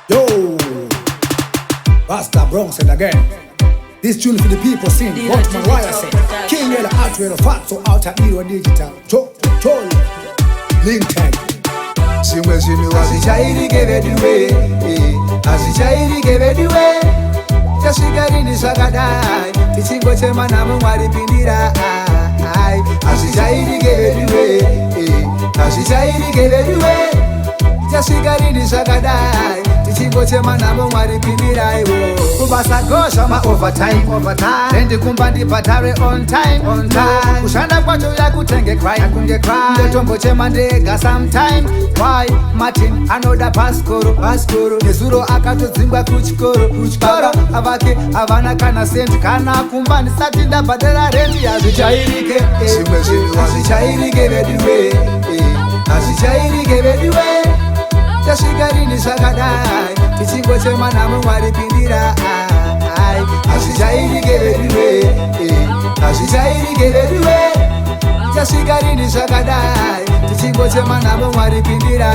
Yo, Rasta Bronx and again. This tune for the people sing. What Mariah say? King Ella Artwell Fat so out at Hero Digital. Chol, Link Tag. Simwe azichairi geveduwe, azichairi geveduwe. Chasigarini sakadai, tichingo chema namu mwari pindira. Azichairi geveduwe, azichairi geveduwe. Chasigarini sakadai, tichingo chema namu mwari pindira. Kubasa gosha ma overtime. Rendi kumbandi patare on time. Kushanda kwacho ya kutenge cry. Ndetombo chema ndega sometime. Why Martin anoda paskoro. Nezuro akatodzingwa kuchikoro. Avake avana kana senti. Kana kumbani sati ndabhadhara rendi. Azichairike azichairike veduwe, azichairike veduwe. Chasigarini sakadai, tichingo chema namu mwari pindira. Azichairike veduwe, azichairike veduwe. Chasigarini sakadai, tichingo chema namu mwari pindira.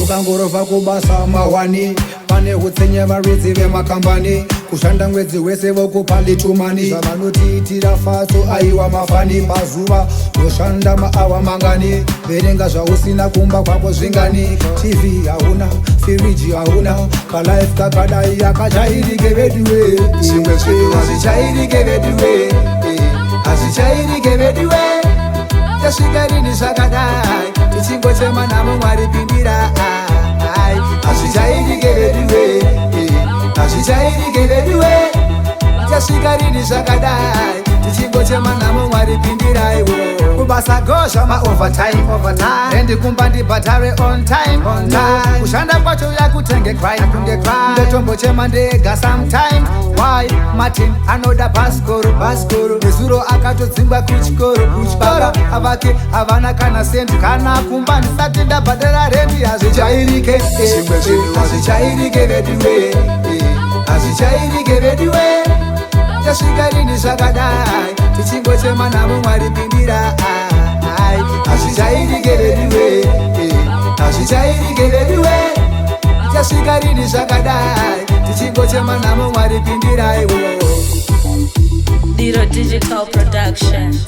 Ukangorova kubasa mawani, pane hutsenye varidzi vemakambani. Kushanda mwedzi wese vokupa litumani. Zvavanotiitira fatso aiwa mafani. Pazuva yoshanda maawa mangani. Verenga zvausina kumba kwako zvingani. TV hauna, firiji hauna, kalife kakadai akachairike veduwe. Azichairike veduwe, azichairike veduwe. Chasigarini sakadai, tichingo chema namu mwari pindira. Azichairike veduwe, azichairike veduwe. Chasigarini sakadai, tichingo chema namu mwari pindira. Kubasa gosha ma overtime. Rendi kumbandi patare on time. Kushanda kwacho ya kutenge cry. Ndetombo chema ndega sometime. Why Martin anoda paskoro. Nezuro akatodzingwa kuchikoro. Avake avana kana senti. Kana kumbani sati ndabhadhara rendi. Azichairike azichairike veduwe, azichairike veduwe. Chasigarini sakadai, tichingo chema namu mwari pindira. Azichairike veduwe, azichairike veduwe. Chasigarini sakadai, tichingo chema namu mwari pindira. Hero Digital Productions.